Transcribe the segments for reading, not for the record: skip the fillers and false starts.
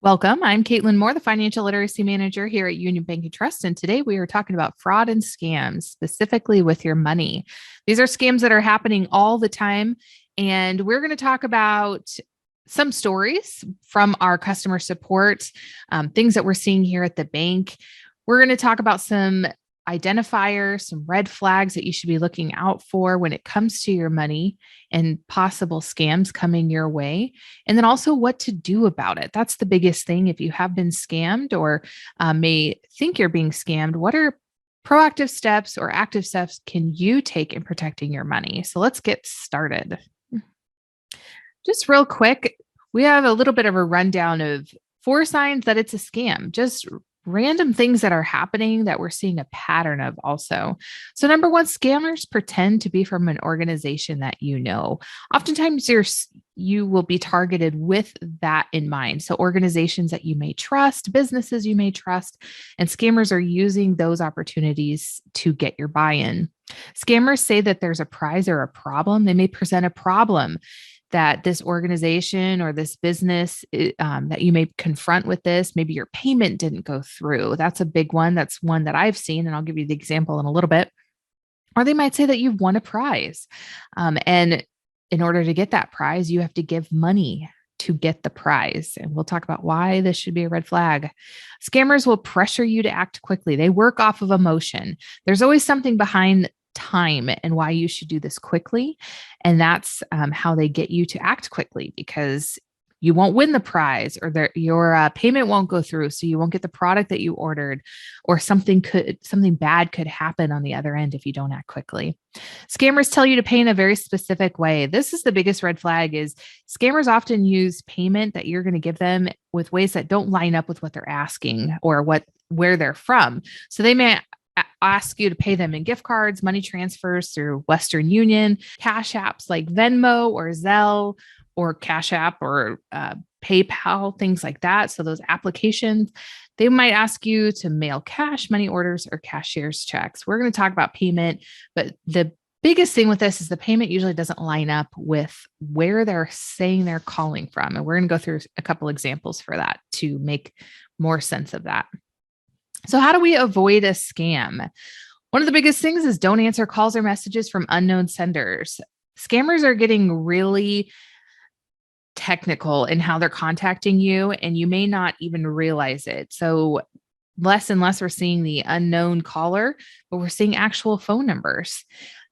Welcome. I'm Caitlin Moore, the Financial Literacy Manager here at Union Bank and Trust. And today we are talking about fraud and scams, specifically with your money. These are scams that are happening all the time. And we're going to talk about some stories from our customer support, things that we're seeing here at the bank. We're going to talk about some identifiers, some red flags that you should be looking out for when it comes to your money and possible scams coming your way. And then also what to do about it. That's the biggest thing. If you have been scammed or may think you're being scammed, what are proactive steps or active steps can you take in protecting your money? So let's get started. Just real quick, we have a little bit of a rundown of 4 signs that it's a scam. Just random things that are happening that we're seeing a pattern of also. So number 1, scammers pretend to be from an organization that you know. Oftentimes you will be targeted with that in mind. So organizations that you may trust, businesses you may trust, and scammers are using those opportunities to get your buy-in. Scammers say that there's a prize or a problem. They may present a problem that this organization or this business that you may confront with this. Maybe your payment didn't go through. That's a big one. That's one that I've seen, and I'll give you the example in a little bit. Or they might say that you've won a prize. And in order to get that prize, you have to give money to get the prize. And we'll talk about why this should be a red flag. Scammers will pressure you to act quickly. They work off of emotion. There's always something behind time and why you should do this quickly. And that's how they get you to act quickly, because you won't win the prize, or your payment won't go through. So you won't get the product that you ordered, or something bad could happen on the other end if you don't act quickly. Scammers tell you to pay in a very specific way. This is the biggest red flag. Is scammers often use payment that you're going to give them with ways that don't line up with what they're asking or where they're from. So they may ask you to pay them in gift cards, money transfers through Western Union, cash apps like Venmo or Zelle or Cash App or PayPal, things like that. So those applications, they might ask you to mail cash, money orders, or cashier's checks. We're going to talk about payment, but the biggest thing with this is the payment usually doesn't line up with where they're saying they're calling from. And we're going to go through a couple examples for that to make more sense of that. So how do we avoid a scam? One of the biggest things is don't answer calls or messages from unknown senders. Scammers are getting really technical in how they're contacting you, and you may not even realize it. So less and less we're seeing the unknown caller, but we're seeing actual phone numbers.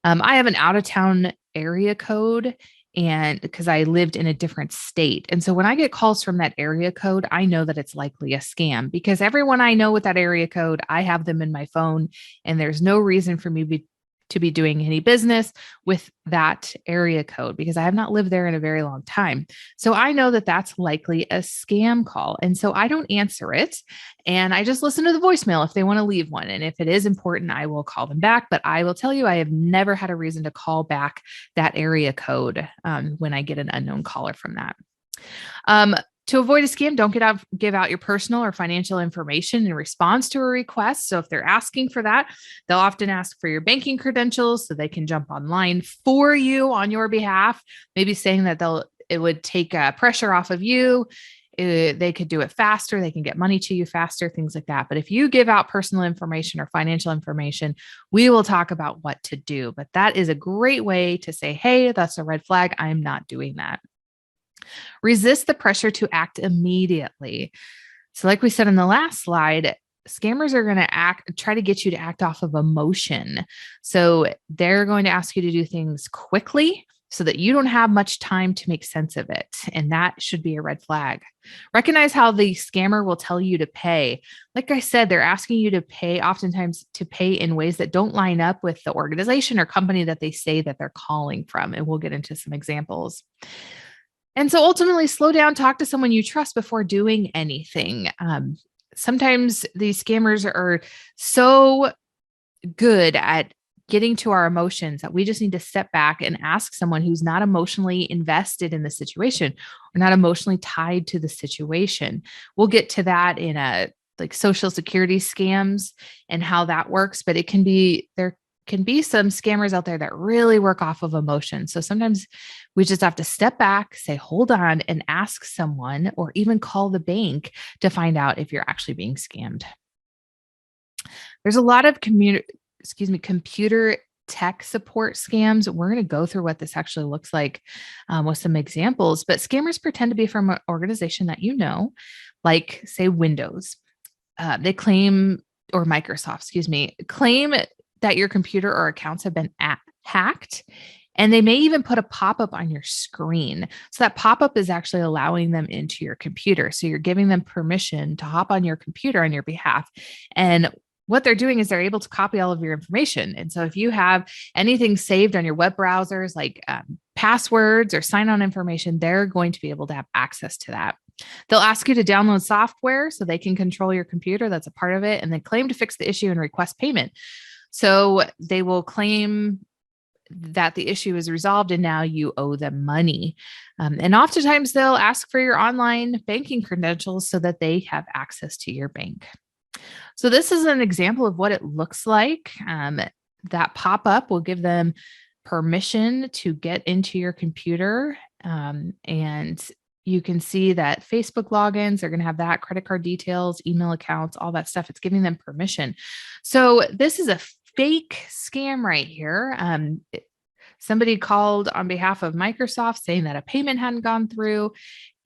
I have an out-of-town area code, and because I lived in a different state. And so when I get calls from that area code, I know that it's likely a scam, because everyone I know with that area code, I have them in my phone, and there's no reason for me to be doing any business with that area code, because I have not lived there in a very long time. So I know that that's likely a scam call. And so I don't answer it. And I just listen to the voicemail if they want to leave one. And if it is important, I will call them back. But I will tell you, I have never had a reason to call back that area code when I get an unknown caller from that. To avoid a scam, don't give out your personal or financial information in response to a request. So if they're asking for that, they'll often ask for your banking credentials so they can jump online for you on your behalf, maybe saying that it would take pressure off of you. They could do it faster. They can get money to you faster, things like that. But if you give out personal information or financial information, we will talk about what to do. But that is a great way to say, hey, that's a red flag. I'm not doing that. Resist the pressure to act immediately. So like we said in the last slide, scammers are going to try to get you to act off of emotion. So they're going to ask you to do things quickly so that you don't have much time to make sense of it. And that should be a red flag. Recognize how the scammer will tell you to pay. Like I said, they're asking you to pay, oftentimes to pay in ways that don't line up with the organization or company that they say that they're calling from. And we'll get into some examples. And so ultimately, slow down, talk to someone you trust before doing anything. Sometimes these scammers are so good at getting to our emotions that we just need to step back and ask someone who's not emotionally invested in the situation or not emotionally tied to the situation. We'll get to that in like social security scams and how that works, but there can be some scammers out there that really work off of emotion. So sometimes we just have to step back, say, hold on, and ask someone or even call the bank to find out if you're actually being scammed. There's a lot of computer tech support scams. We're going to go through what this actually looks like with some examples, but scammers pretend to be from an organization that you know, like say Windows. They claim, or Microsoft, excuse me, claim that your computer or accounts have been hacked. And they may even put a pop-up on your screen. So that pop-up is actually allowing them into your computer. So you're giving them permission to hop on your computer on your behalf. And what they're doing is they're able to copy all of your information. And so if you have anything saved on your web browsers, like passwords or sign-on information, they're going to be able to have access to that. They'll ask you to download software so they can control your computer. That's a part of it. And then claim to fix the issue and request payment. So they will claim that the issue is resolved and now you owe them money. And oftentimes they'll ask for your online banking credentials so that they have access to your bank. So this is an example of what it looks like. That pop-up will give them permission to get into your computer. And you can see that Facebook logins are going to have that, credit card details, email accounts, all that stuff. It's giving them permission. So this is a fake scam right here. Somebody called on behalf of Microsoft saying that a payment hadn't gone through,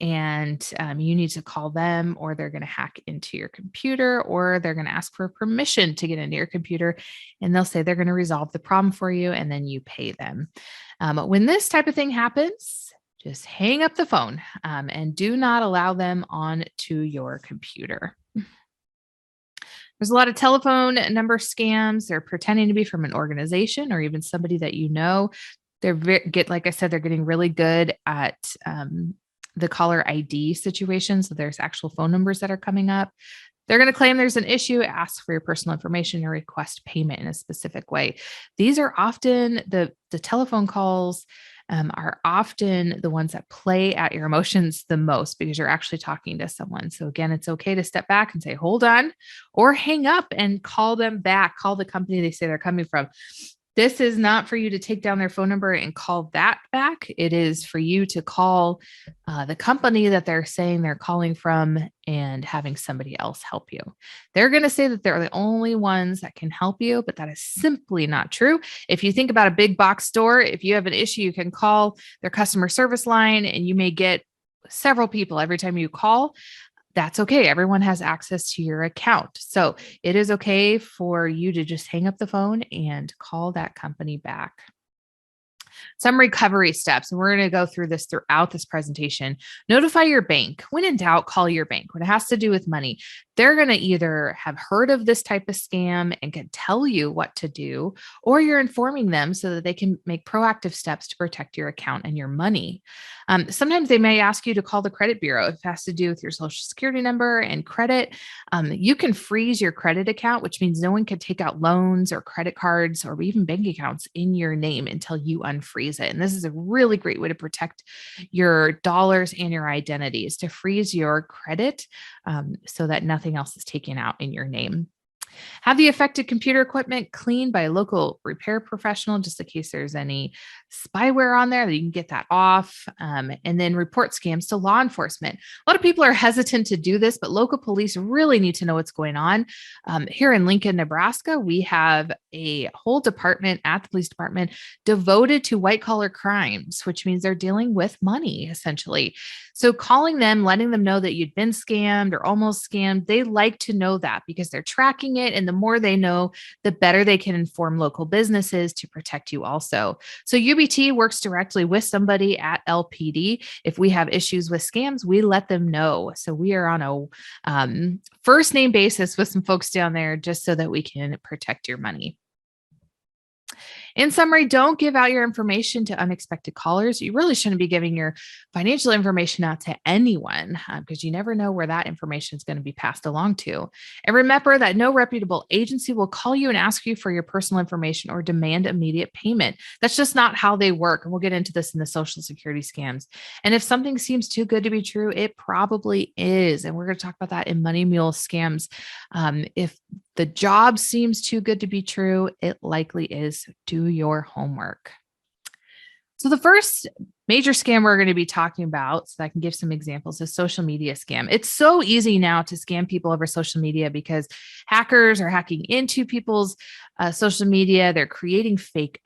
and you need to call them, or they're going to hack into your computer, or they're going to ask for permission to get into your computer, and they'll say they're going to resolve the problem for you, and then you pay them. When this type of thing happens, just hang up the phone and do not allow them on to your computer. There's a lot of telephone number scams. They're pretending to be from an organization or even somebody that you know. Like I said, they're getting really good at the caller ID situation. So there's actual phone numbers that are coming up. They're going to claim there's an issue, ask for your personal information, or request payment in a specific way. These are often the telephone calls are often the ones that play at your emotions the most because you're actually talking to someone. So again, it's okay to step back and say, hold on, or hang up and call them back. Call the company they say they're coming from. This is not for you to take down their phone number and call that back. It is for you to call the company that they're saying they're calling from and having somebody else help you. They're going to say that they're the only ones that can help you, but that is simply not true. If you think about a big box store, if you have an issue, you can call their customer service line and you may get several people every time you call. That's okay. Everyone has access to your account. So it is okay for you to just hang up the phone and call that company back. Some recovery steps, and we're going to go through this throughout this presentation. Notify your bank. When in doubt, call your bank. When it has to do with money, they're going to either have heard of this type of scam and can tell you what to do, or you're informing them so that they can make proactive steps to protect your account and your money. Sometimes they may ask you to call the credit bureau if it has to do with your social security number and credit. You can freeze your credit account, which means no one can take out loans or credit cards or even bank accounts in your name until you unfreeze it. And this is a really great way to protect your dollars and your identities, to freeze your credit so that nothing else is taken out in your name. Have the affected computer equipment cleaned by a local repair professional, just in case there's any spyware on there that you can get that off. And then report scams to law enforcement. A lot of people are hesitant to do this, but local police really need to know what's going on. Here in Lincoln, Nebraska, we have a whole department at the police department devoted to white collar crimes, which means they're dealing with money, essentially. So calling them, letting them know that you'd been scammed or almost scammed, they like to know that because they're tracking it. And the more they know, the better they can inform local businesses to protect you also. So UBT works directly with somebody at LPD. If we have issues with scams, we let them know. So we are on a first name basis with some folks down there just so that we can protect your money. In summary, don't give out your information to unexpected callers. You really shouldn't be giving your financial information out to anyone because you never know where that information is going to be passed along to. And remember that no reputable agency will call you and ask you for your personal information or demand immediate payment. That's just not how they work. And we'll get into this in the Social Security scams. And if something seems too good to be true, it probably is. And we're going to talk about that in Money Mule scams. If The job seems too good to be true. It likely is. Do your homework. So the first major scam we're going to be talking about, so I can give some examples, is social media scam. It's so easy now to scam people over social media because hackers are hacking into people's social media. They're creating fake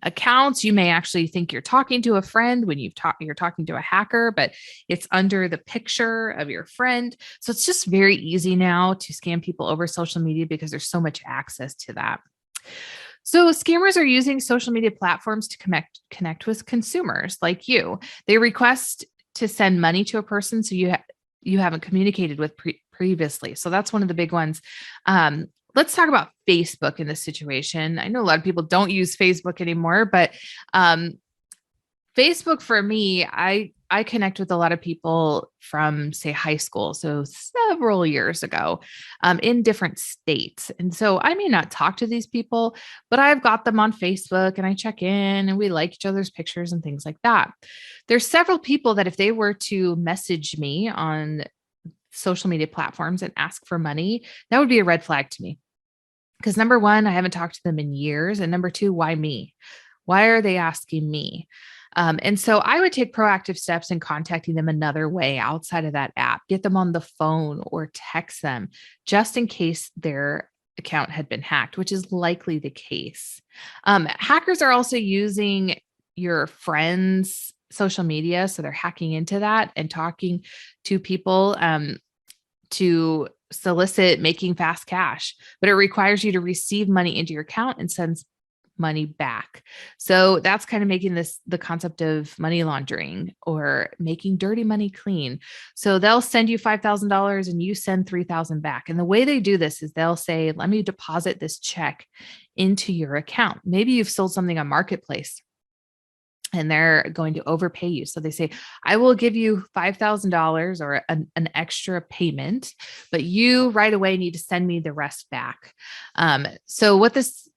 accounts. You may actually think you're talking to a friend when you're talking to a hacker, but it's under the picture of your friend. So it's just very easy now to scam people over social media because there's so much access to that. So scammers are using social media platforms to connect with consumers like you. They request to send money to a person so you haven't communicated with previously. So that's one of the big ones. Let's talk about Facebook in this situation. I know a lot of people don't use Facebook anymore, but Facebook for me, I connect with a lot of people from, say, high school, so several years ago, in different states. And so I may not talk to these people, but I've got them on Facebook and I check in and we like each other's pictures and things like that. There's several people that if they were to message me on social media platforms and ask for money, that would be a red flag to me. Because number one, I haven't talked to them in years. And number two, why me? Why are they asking me? And so I would take proactive steps in contacting them another way outside of that app, get them on the phone or text them just in case their account had been hacked, which is likely the case. Hackers are also using your friends' social media. So they're hacking into that and talking to people to solicit making fast cash, but it requires you to receive money into your account and send money back. So that's kind of making this the concept of money laundering or making dirty money clean. So they'll send you $5,000 and you send 3,000 back. And the way they do this is they'll say, let me deposit this check into your account. Maybe you've sold something on Marketplace and they're going to overpay you. So they say, I will give you $5,000 or an extra payment, but you right away need to send me the rest back. So what this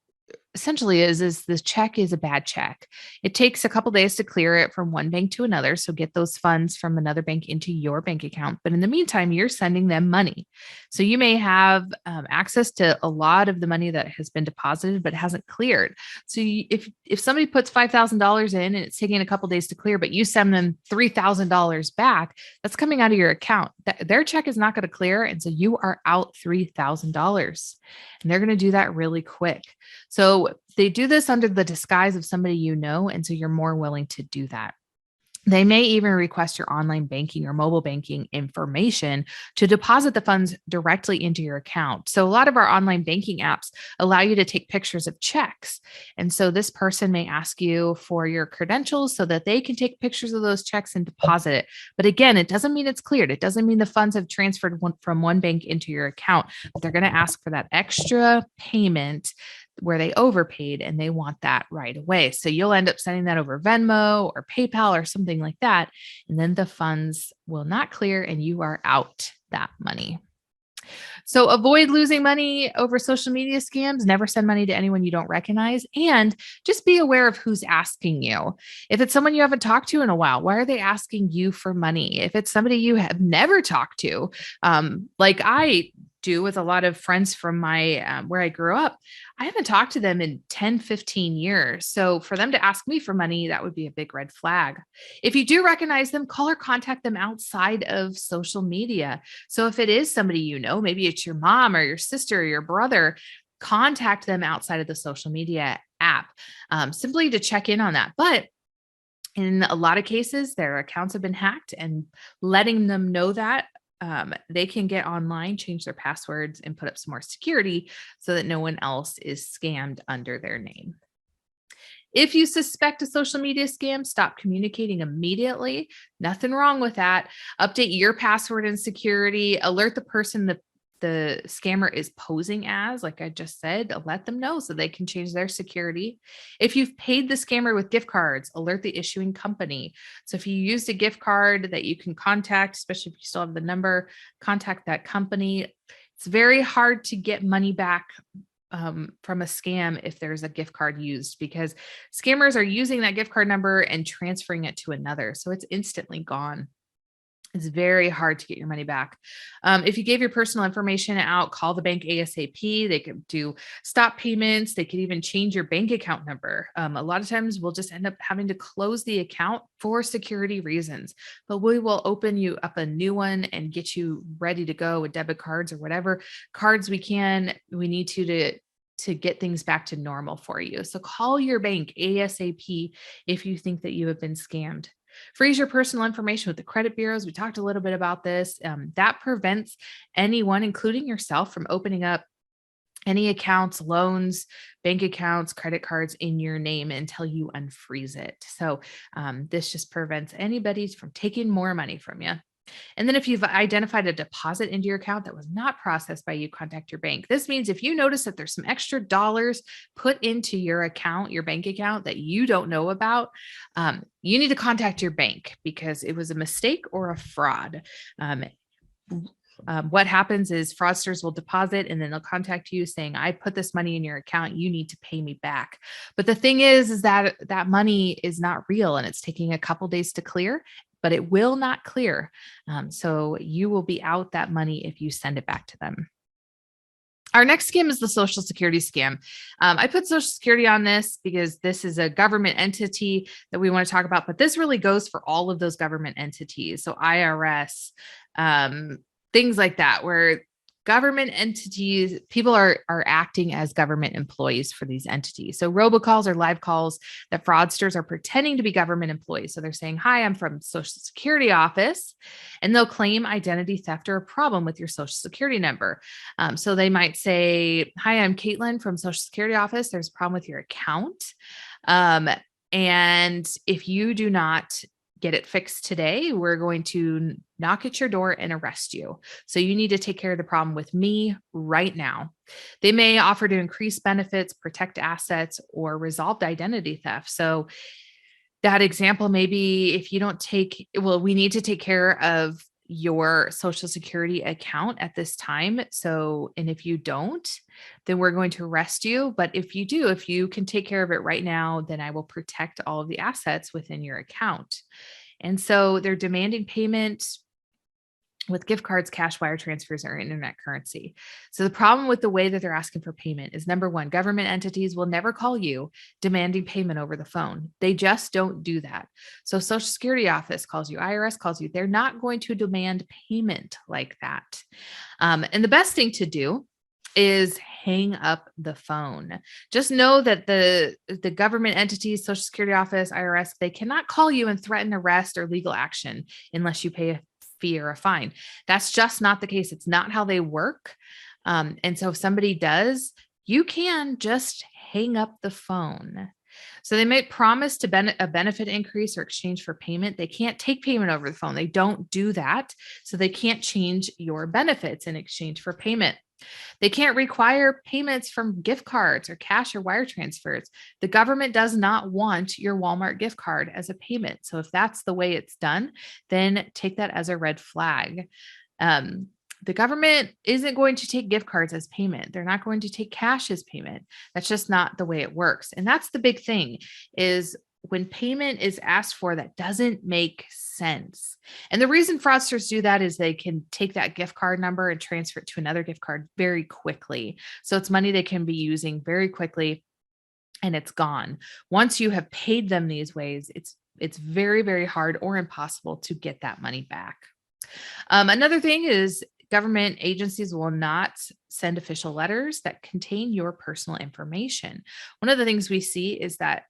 essentially is this check is a bad check. It takes a couple days to clear it from one bank to another. So get those funds from another bank into your bank account. But in the meantime, you're sending them money. So you may have access to a lot of the money that has been deposited, but hasn't cleared. So if somebody puts $5,000 in and it's taking a couple days to clear, but you send them $3,000 back, that's coming out of your account. Their check is not going to clear. And so you are out $3,000. And they're going to do that really quick. So they do this under the disguise of somebody you know, and so you're more willing to do that. They may even request your online banking or mobile banking information to deposit the funds directly into your account. So a lot of our online banking apps allow you to take pictures of checks. And so this person may ask you for your credentials so that they can take pictures of those checks and deposit it. But again, it doesn't mean it's cleared. It doesn't mean the funds have transferred from one bank into your account, but they're going to ask for that extra payment where they overpaid and they want that right away. So you'll end up sending that over Venmo or PayPal or something like that. And then the funds will not clear and you are out that money. So avoid losing money over social media scams. Never send money to anyone you don't recognize. And just be aware of who's asking you. If it's someone you haven't talked to in a while, why are they asking you for money? If it's somebody you have never talked to, like I do with a lot of friends from my where I grew up, I haven't talked to them in 10, 15 years. So for them to ask me for money, that would be a big red flag. If you do recognize them, call or contact them outside of social media. So if it is somebody you know, maybe it's your mom or your sister or your brother, contact them outside of the social media app simply to check in on that. But in a lot of cases, their accounts have been hacked, and letting them know that they can get online, change their passwords, and put up some more security so that no one else is scammed under their name. If you suspect a social media scam, stop communicating immediately. Nothing wrong with that. Update your password and security. Alert the person that the scammer is posing as, like I just said, let them know so they can change their security. If you've paid the scammer with gift cards, alert the issuing company. So if you used a gift card that you can contact, especially if you still have the number, contact that company. It's very hard to get money back from a scam if there's a gift card used, because scammers are using that gift card number and transferring it to another. So it's instantly gone. It's very hard to get your money back. If you gave your personal information out, call the bank ASAP. They could do stop payments. They could even change your bank account number. A lot of times we'll just end up having to close the account for security reasons, but we will open you up a new one and get you ready to go with debit cards or whatever cards we need to get things back to normal for you. So call your bank ASAP if you think that you have been scammed. Freeze your personal information with the credit bureaus. We talked a little bit about this. That prevents anyone, including yourself, from opening up any accounts, loans, bank accounts, credit cards in your name until you unfreeze it. So this just prevents anybody from taking more money from you. And then if you've identified a deposit into your account that was not processed by you, contact your bank. This means if you notice that there's some extra dollars put into your account, your bank account that you don't know about, you need to contact your bank because it was a mistake or a fraud. What happens is fraudsters will deposit and then they'll contact you saying, I put this money in your account. You need to pay me back. But the thing is that that money is not real and it's taking a couple days to clear, but it will not clear. So you will be out that money if you send it back to them. Our next scam is the Social Security scam. I put Social Security on this because this is a government entity that we want to talk about, but this really goes for all of those government entities. So IRS, things like that, where government entities, people are acting as government employees for these entities. So robocalls are live calls that fraudsters are pretending to be government employees. So they're saying, hi, I'm from Social Security office, and they'll claim identity theft or a problem with your Social Security number. So they might say, hi, I'm Caitlin from Social Security office. There's a problem with your account. And if you do not get it fixed today, we're going to knock at your door and arrest you. So you need to take care of the problem with me right now. They may offer to increase benefits, protect assets, or resolve identity theft. So that example, maybe if you don't we need to take care of your Social Security account at this time. So, and if you don't, then we're going to arrest you. But if you do, if you can take care of it right now, then I will protect all of the assets within your account. And so they're demanding payment with gift cards, cash, wire transfers, or internet currency. So the problem with the way that they're asking for payment is, number one, government entities will never call you demanding payment over the phone. They just don't do that. So Social Security office calls you, IRS calls you. They're not going to demand payment like that. And the best thing to do is hang up the phone. Just know that the government entities, Social Security office, IRS, they cannot call you and threaten arrest or legal action unless you pay a fee or a fine. That's just not the case. It's not how they work. And so if somebody does, you can just hang up the phone. So they might promise a benefit increase or exchange for payment. They can't take payment over the phone. They don't do that. So they can't change your benefits in exchange for payment. They can't require payments from gift cards or cash or wire transfers. The government does not want your Walmart gift card as a payment. So if that's the way it's done, then take that as a red flag. The government isn't going to take gift cards as payment. They're not going to take cash as payment. That's just not the way it works. And that's the big thing is when payment is asked for, that doesn't make sense. And the reason fraudsters do that is they can take that gift card number and transfer it to another gift card very quickly. So it's money they can be using very quickly and it's gone. Once you have paid them these ways, it's very, very hard or impossible to get that money back. Another thing is government agencies will not send official letters that contain your personal information. One of the things we see is that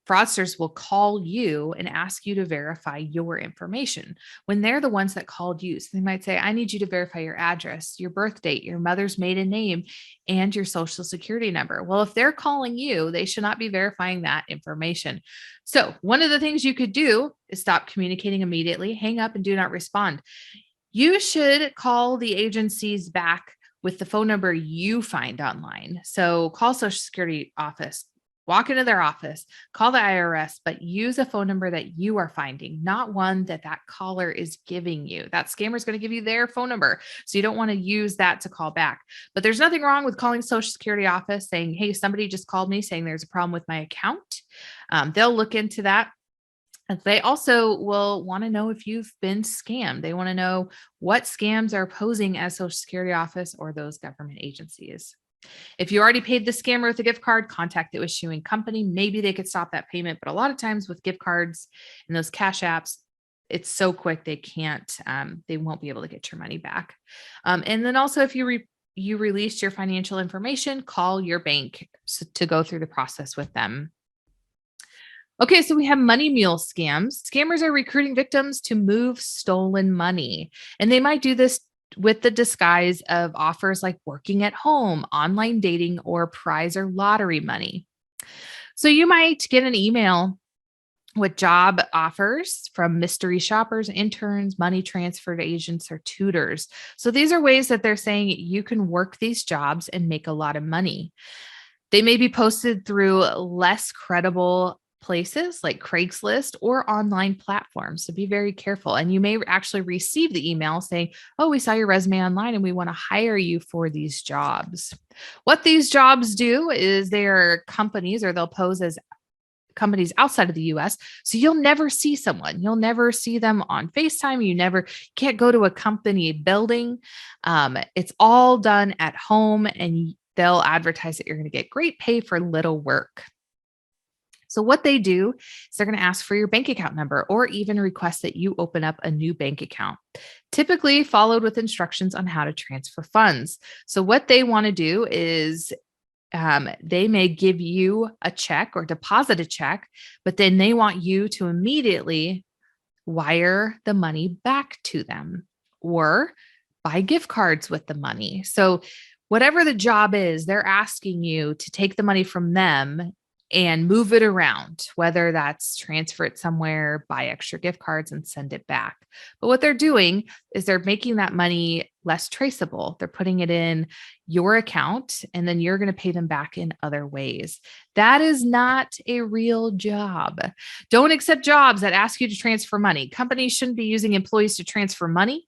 fraudsters will call you and ask you to verify your information when they're the ones that called you. So they might say, I need you to verify your address, your birth date, your mother's maiden name, and your Social Security number. Well, if they're calling you, they should not be verifying that information. So one of the things you could do is stop communicating immediately, hang up, and do not respond. You should call the agencies back with the phone number you find online. So call Social Security office, walk into their office, call the IRS, but use a phone number that you are finding, not one that caller is giving you. That scammer is going to give you their phone number. So you don't want to use that to call back. But there's nothing wrong with calling Social Security office saying, hey, somebody just called me saying there's a problem with my account. They'll look into that. They also will want to know if you've been scammed. They want to know what scams are posing as Social Security office or those government agencies. If you already paid the scammer with a gift card, contact the issuing company. Maybe they could stop that payment. But a lot of times with gift cards and those cash apps, it's so quick they can't, they won't be able to get your money back. And then also, if you released your financial information, call your bank to go through the process with them. Okay, so we have money mule scams. Scammers are recruiting victims to move stolen money, and they might do this with the disguise of offers like working at home, online dating, or prize or lottery money. So you might get an email with job offers from mystery shoppers, interns, money transfer agents, or tutors. So these are ways that they're saying you can work these jobs and make a lot of money. They may be posted through less credible places like Craigslist or online platforms. So be very careful. And you may actually receive the email saying, "Oh, we saw your resume online and we want to hire you for these jobs." What these jobs do is they are companies, or they'll pose as companies outside of the US. So you'll never see someone. You'll never see them on FaceTime. Can't go to a company building. It's all done at home, and they'll advertise that you're going to get great pay for little work. So what they do is they're going to ask for your bank account number or even request that you open up a new bank account, typically followed with instructions on how to transfer funds. So what they want to do is they may give you a check or deposit a check, but then they want you to immediately wire the money back to them or buy gift cards with the money. So, whatever the job is, they're asking you to take the money from them and move it around, whether that's transfer it somewhere, buy extra gift cards, and send it back. But what they're doing is they're making that money less traceable. They're putting it in your account, and then you're going to pay them back in other ways. That is not a real job. Don't accept jobs that ask you to transfer money. Companies shouldn't be using employees to transfer money.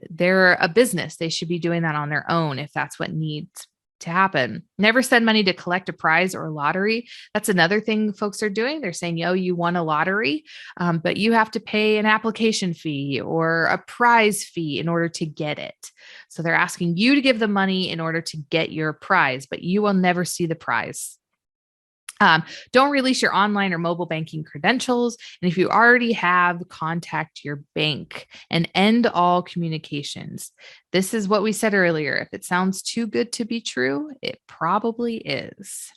They're a business. They should be doing that on their own if that's what needs to happen. Never send money to collect a prize or lottery. That's another thing folks are doing. They're saying, "Yo, you won a lottery, but you have to pay an application fee or a prize fee in order to get it." So they're asking you to give the money in order to get your prize, but you will never see the prize. Don't release your online or mobile banking credentials. And if you already have, contact your bank and end all communications. This is what we said earlier. If it sounds too good to be true, it probably is.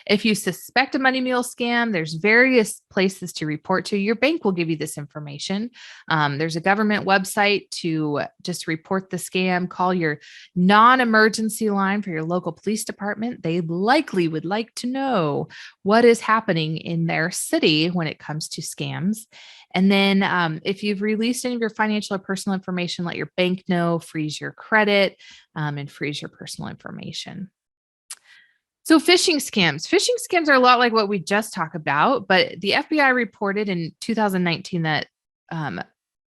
If you suspect a money mule scam, there's various places to report to. Your bank will give you this information. There's a government website to just report the scam. Call your non-emergency line for your local police department. They likely would like to know what is happening in their city when it comes to scams. And then if you've released any of your financial or personal information, let your bank know, freeze your credit, and freeze your personal information. So phishing scams. Phishing scams are a lot like what we just talked about, but the FBI reported in 2019 that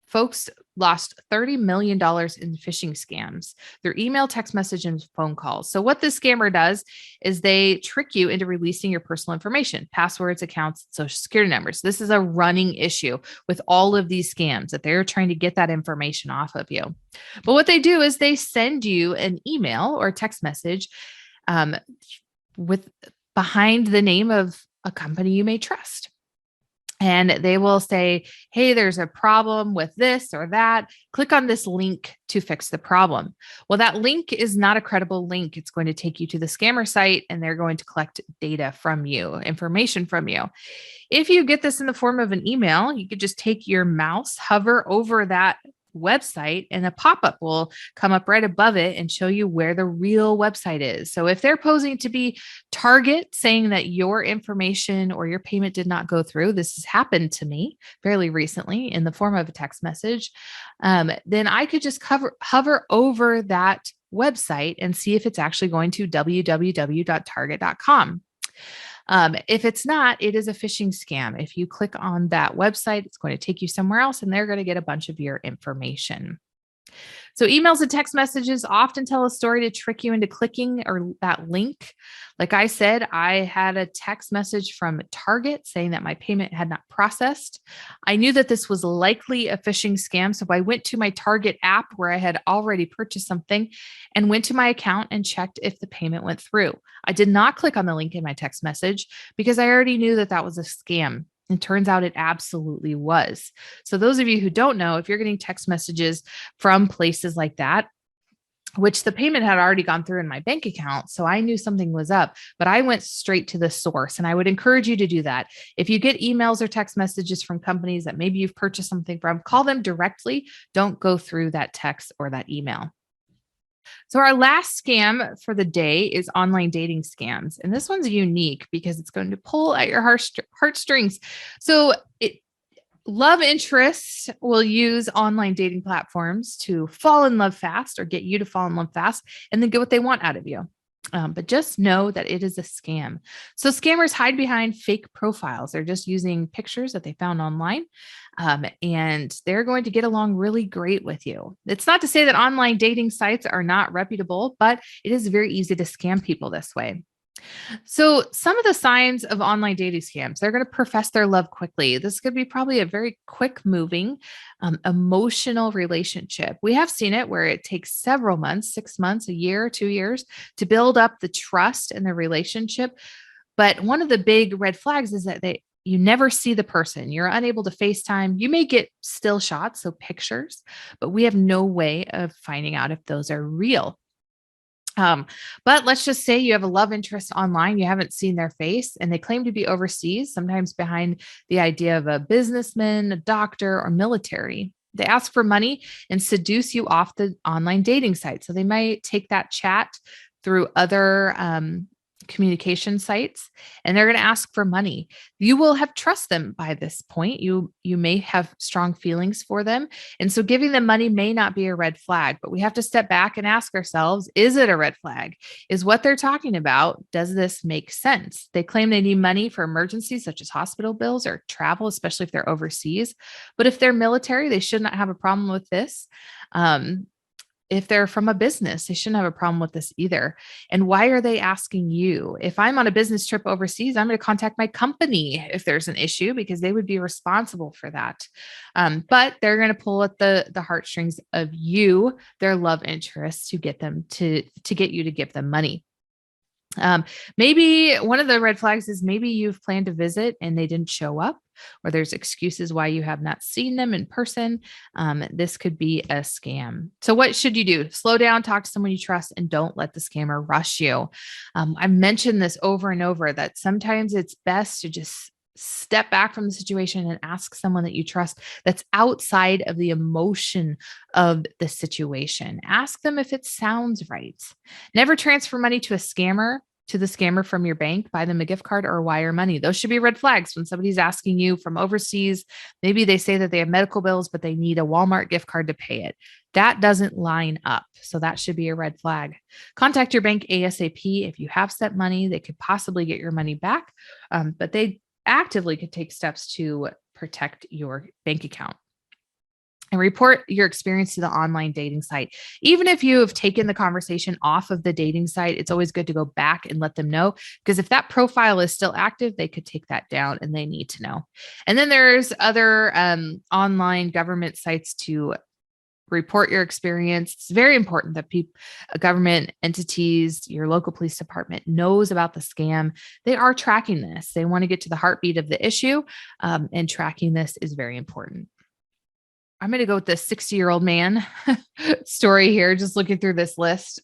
folks lost $30 million in phishing scams through email, text message, and phone calls. So what this scammer does is they trick you into releasing your personal information, passwords, accounts, social security numbers. This is a running issue with all of these scams, that they're trying to get that information off of you. But what they do is they send you an email or a text message with behind the name of a company you may trust. And they will say, "Hey, there's a problem with this or that. Click on this link to fix the problem." Well, that link is not a credible link. It's going to take you to the scammer site, and they're going to collect data from you, information from you. If you get this in the form of an email, you could just take your mouse, hover over that website, and a pop-up will come up right above it and show you where the real website is. So if they're posing to be Target, saying that your information or your payment did not go through, this has happened to me fairly recently in the form of a text message, then I could just hover over that website and see if it's actually going to www.target.com. If it's not, it is a phishing scam. If you click on that website, it's going to take you somewhere else, and they're going to get a bunch of your information. So emails and text messages often tell a story to trick you into clicking or that link. Like I said, I had a text message from Target saying that my payment had not processed. I knew that this was likely a phishing scam. So I went to my Target app where I had already purchased something and went to my account and checked if the payment went through. I did not click on the link in my text message because I already knew that that was a scam. And turns out it absolutely was. So, those of you who don't know, if you're getting text messages from places like that, which the payment had already gone through in my bank account. So I knew something was up, but I went straight to the source. And I would encourage you to do that. If you get emails or text messages from companies that maybe you've purchased something from, call them directly. Don't go through that text or that email. So, our last scam for the day is online dating scams. And this one's unique because it's going to pull at your heartstrings. So, love interests will use online dating platforms to fall in love fast or get you to fall in love fast and then get what they want out of you. But just know that it is a scam. So scammers hide behind fake profiles. They're just using pictures that they found online, and they're going to get along really great with you. It's not to say that online dating sites are not reputable, but it is very easy to scam people this way. So, some of the signs of online dating scams, they're going to profess their love quickly. This could be probably a very quick moving, emotional relationship. We have seen it where it takes several months, 6 months, a year, 2 years to build up the trust in the relationship. But one of the big red flags is that you never see the person. You're unable to FaceTime. You may get still shots, so pictures, but we have no way of finding out if those are real. But let's just say you have a love interest online, you haven't seen their face, and they claim to be overseas, sometimes behind the idea of a businessman, a doctor, or military. They ask for money and seduce you off the online dating site. So they might take that chat through other communication sites, and they're going to ask for money. You will have trust them by this point. You may have strong feelings for them, and so giving them money may not be a red flag, but we have to step back and ask ourselves, is it a red flag? Is what they're talking about, does this make sense? They claim they need money for emergencies such as hospital bills or travel, especially if they're overseas. But if they're military, they should not have a problem with this. If they're from a business, they shouldn't have a problem with this either. And why are they asking you? If I'm on a business trip overseas, I'm going to contact my company if there's an issue because they would be responsible for that. But they're going to pull at the heartstrings of you, their love interests, to get them to get you to give them money. Maybe one of the red flags is maybe you've planned to visit and they didn't show up, or there's excuses why you have not seen them in person. This could be a scam. So what should you do? Slow down, talk to someone you trust, and don't let the scammer rush you. I've mentioned this over and over that sometimes it's best to just step back from the situation and ask someone that you trust that's outside of the emotion of the situation. Ask them if it sounds right. Never transfer money to the scammer from your bank. Buy them a gift card or wire money. Those should be red flags when somebody's asking you from overseas. Maybe they say that they have medical bills, but they need a Walmart gift card to pay it. That doesn't line up. So that should be a red flag. Contact your bank ASAP. If you have sent money, they could possibly get your money back, but they actively could take steps to protect your bank account. And report your experience to the online dating site. Even if you have taken the conversation off of the dating site, it's always good to go back and let them know, because if that profile is still active, they could take that down and they need to know. And then there's other online government sites to report your experience. It's very important that government entities, your local police department knows about the scam. They are tracking this. They want to get to the heartbeat of the issue, and tracking this is very important. I'm going to go with the 60-year-old man story here, just looking through this list.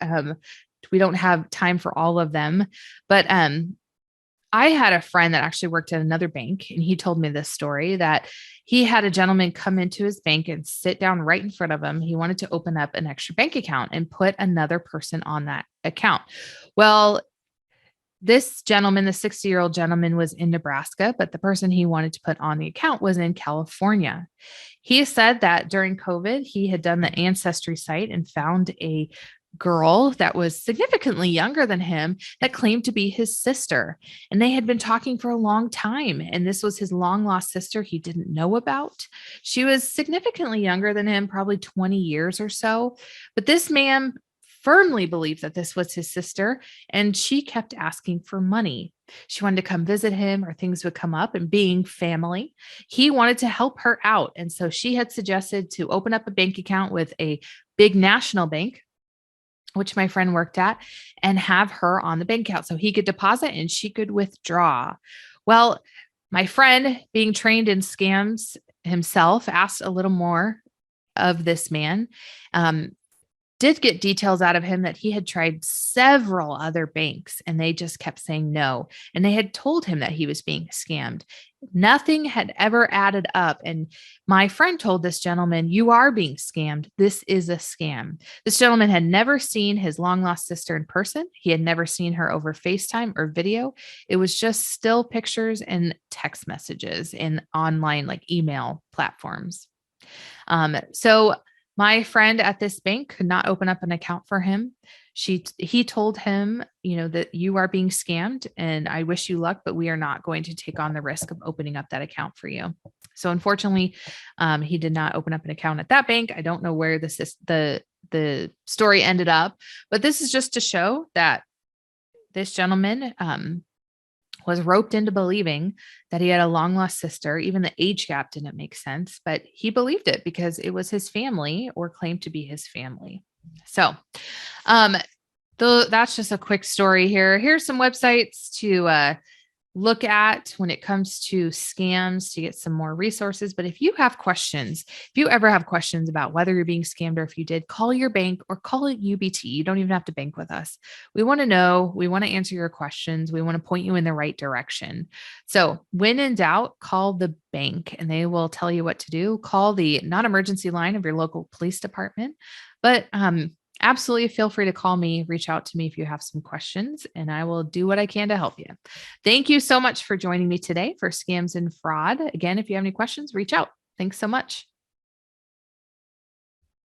We don't have time for all of them, but I had a friend that actually worked at another bank, and he told me this story that he had a gentleman come into his bank and sit down right in front of him. He wanted to open up an extra bank account and put another person on that account. Well, this gentleman, the 60-year-old gentleman, was in Nebraska, but the person he wanted to put on the account was in California. He said that during COVID, he had done the Ancestry site and found a girl that was significantly younger than him that claimed to be his sister. And they had been talking for a long time. And this was his long lost sister he didn't know about. She was significantly younger than him, probably 20 years or so. But this man firmly believed that this was his sister. And she kept asking for money. She wanted to come visit him or things would come up. And being family, he wanted to help her out. And so she had suggested to open up a bank account with a big national bank, which my friend worked at, and have her on the bank account so he could deposit and she could withdraw. Well, my friend, being trained in scams himself, asked a little more of this man. Did get details out of him that he had tried several other banks and they just kept saying no. And they had told him that he was being scammed. Nothing had ever added up. And my friend told this gentleman, "You are being scammed. This is a scam." This gentleman had never seen his long lost sister in person. He had never seen her over FaceTime or video. It was just still pictures and text messages in online, like email platforms. So my friend at this bank could not open up an account for him. He told him, that you are being scammed and I wish you luck, but we are not going to take on the risk of opening up that account for you. So unfortunately, he did not open up an account at that bank. I don't know where the story ended up, but this is just to show that this gentleman, was roped into believing that he had a long lost sister. Even the age gap didn't make sense, but he believed it because it was his family or claimed to be his family. So, that's just a quick story here. Here's some websites to look at when it comes to scams to get some more resources. But if you ever have questions about whether you're being scammed or if you did, call your bank or call it UBT. You don't even have to bank with us. We want to know, we want to answer your questions. We want to point you in the right direction. So when in doubt, call the bank and they will tell you what to do. Call the non-emergency line of your local police department. But absolutely feel free to call me, reach out to me if you have some questions, and I will do what I can to help you. Thank you so much for joining me today for Scams and Fraud. Again, if you have any questions, reach out. Thanks so much.